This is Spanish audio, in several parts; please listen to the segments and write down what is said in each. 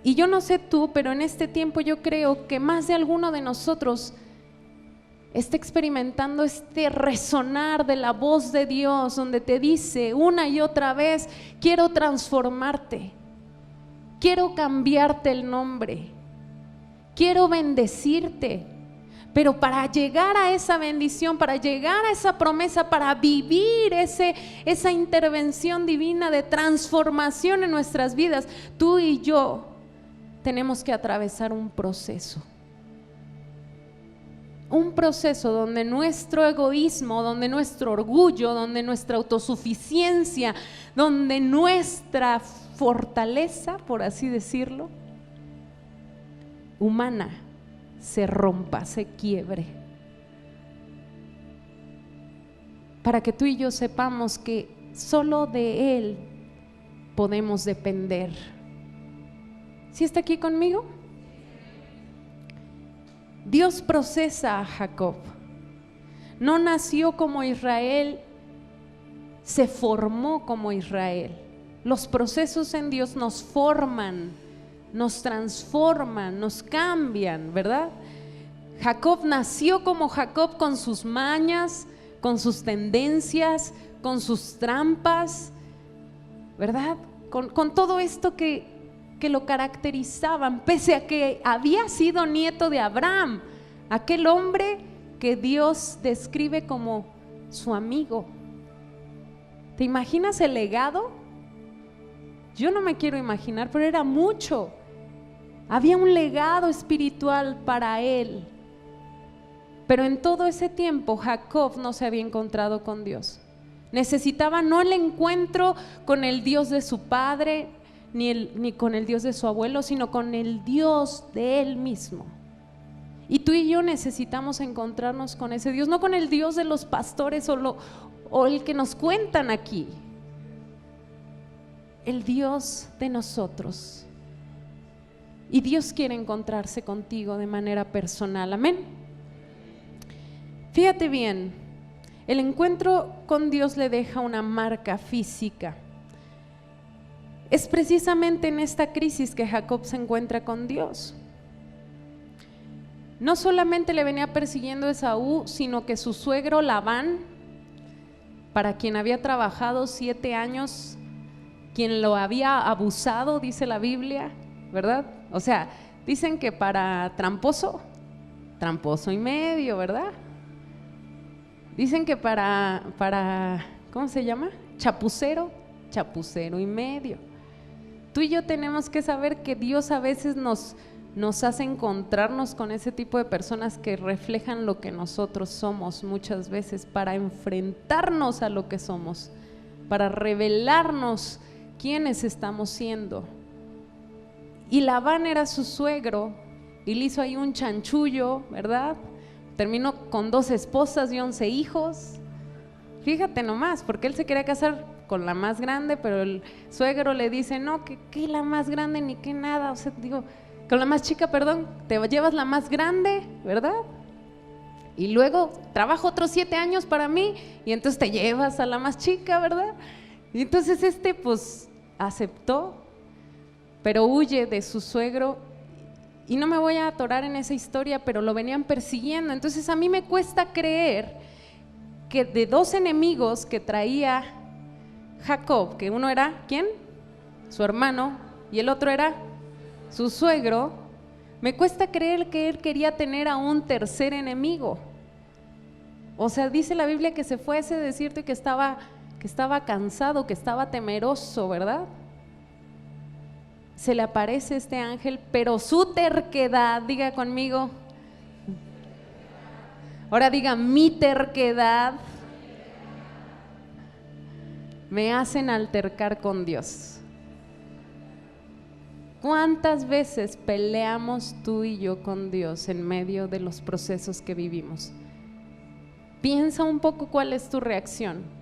Y yo no sé tú, pero en este tiempo yo creo que más de alguno de nosotros está experimentando este resonar de la voz de Dios, donde te dice una y otra vez: quiero transformarte, quiero cambiarte el nombre, quiero bendecirte. Pero para llegar a esa bendición, para llegar a esa promesa, para vivir esa intervención divina de transformación en nuestras vidas, tú y yo tenemos que atravesar un proceso donde nuestro egoísmo, donde nuestro orgullo, donde nuestra autosuficiencia, donde nuestra fortaleza, por así decirlo, humana, se rompa, se quiebre, para que tú y yo sepamos que solo de Él podemos depender. ¿Sí está aquí conmigo? Dios procesa a Jacob. No nació como Israel, se formó como Israel. Los procesos en Dios nos forman, nos transforman, nos cambian, ¿verdad? Jacob nació como Jacob, con sus mañas, con sus tendencias, con sus trampas, ¿verdad? Con todo esto que lo caracterizaban, pese a que había sido nieto de Abraham, aquel hombre que Dios describe como su amigo. ¿Te imaginas el legado? Yo no me quiero imaginar, pero era mucho. Había un legado espiritual para él. Pero en todo ese tiempo Jacob no se había encontrado con Dios. Necesitaba no el encuentro con el Dios de su padre, ni con el Dios de su abuelo, sino con el Dios de él mismo. Y tú y yo necesitamos encontrarnos con ese Dios, no con el Dios de los pastores o el que nos cuentan aquí. El Dios de nosotros. Y Dios quiere encontrarse contigo de manera personal, amén. Fíjate bien, el encuentro con Dios le deja una marca física. Es precisamente en esta crisis que Jacob se encuentra con Dios. No solamente le venía persiguiendo Esaú, sino que su suegro Labán, para quien había trabajado 7 años, quien lo había abusado, dice la Biblia, ¿verdad? O sea, dicen que para tramposo, tramposo y medio, ¿verdad? Dicen que para ¿cómo se llama? Chapucero, chapucero y medio. Tú y yo tenemos que saber que Dios a veces nos hace encontrarnos con ese tipo de personas que reflejan lo que nosotros somos muchas veces, para enfrentarnos a lo que somos, para revelarnos quiénes estamos siendo. Y Labán era su suegro y le hizo ahí un chanchullo, ¿verdad? Terminó con 2 esposas y 11 hijos. Fíjate nomás, porque él se quería casar con la más grande, pero el suegro le dice: no, que la más grande ni que nada, o sea, digo, con la más chica, perdón, te llevas la más grande, ¿verdad? Y luego trabajo otros 7 años para mí y entonces te llevas a la más chica, ¿verdad? Y entonces pues aceptó, pero huye de su suegro. Y no me voy a atorar en esa historia, pero lo venían persiguiendo. Entonces a mí me cuesta creer que de 2 enemigos que traía Jacob, que uno era, ¿quién? Su hermano, y el otro era su suegro, me cuesta creer que él quería tener a un tercer enemigo. O sea, dice la Biblia que se fue a ese desierto y que estaba cansado, que estaba temeroso, ¿verdad? Se le aparece este ángel, pero su terquedad, diga conmigo, ahora diga: mi terquedad me hacen altercar con Dios. ¿Cuántas veces peleamos tú y yo con Dios en medio de los procesos que vivimos? Piensa un poco cuál es tu reacción.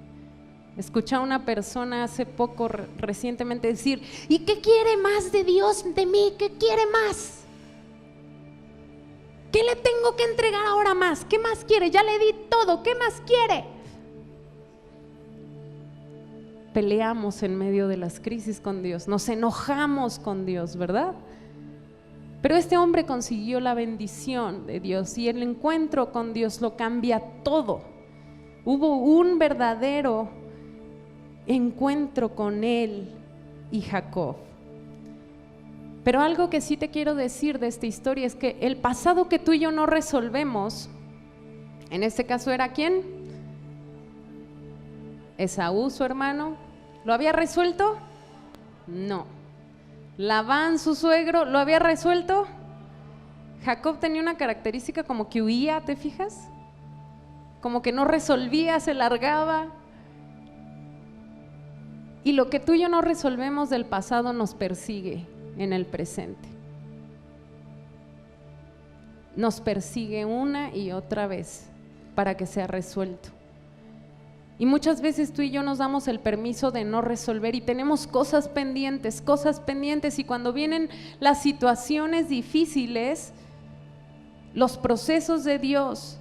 Escuché a una persona hace poco, recientemente, decir: ¿y qué quiere más de Dios de mí? ¿Qué quiere más? ¿Qué le tengo que entregar ahora más? ¿Qué más quiere? Ya le di todo, ¿qué más quiere? Peleamos en medio de las crisis con Dios, nos enojamos con Dios, ¿verdad? Pero este hombre consiguió la bendición de Dios y el encuentro con Dios lo cambia todo. Hubo un verdadero encuentro con él y Jacob. Pero algo que sí te quiero decir de esta historia es que el pasado que tú y yo no resolvemos, en este caso era ¿quién? Esaú, su hermano. ¿Lo había resuelto? No. Labán, su suegro, ¿lo había resuelto? Jacob tenía una característica como que huía, ¿te fijas? Como que no resolvía, se largaba. Y lo que tú y yo no resolvemos del pasado nos persigue en el presente. Nos persigue una y otra vez para que sea resuelto. Y muchas veces tú y yo nos damos el permiso de no resolver y tenemos cosas pendientes, y cuando vienen las situaciones difíciles, los procesos de Dios,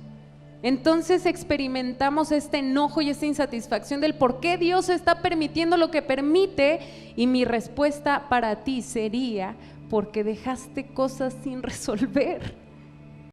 entonces experimentamos este enojo y esta insatisfacción del por qué Dios está permitiendo lo que permite, y mi respuesta para ti sería: porque dejaste cosas sin resolver.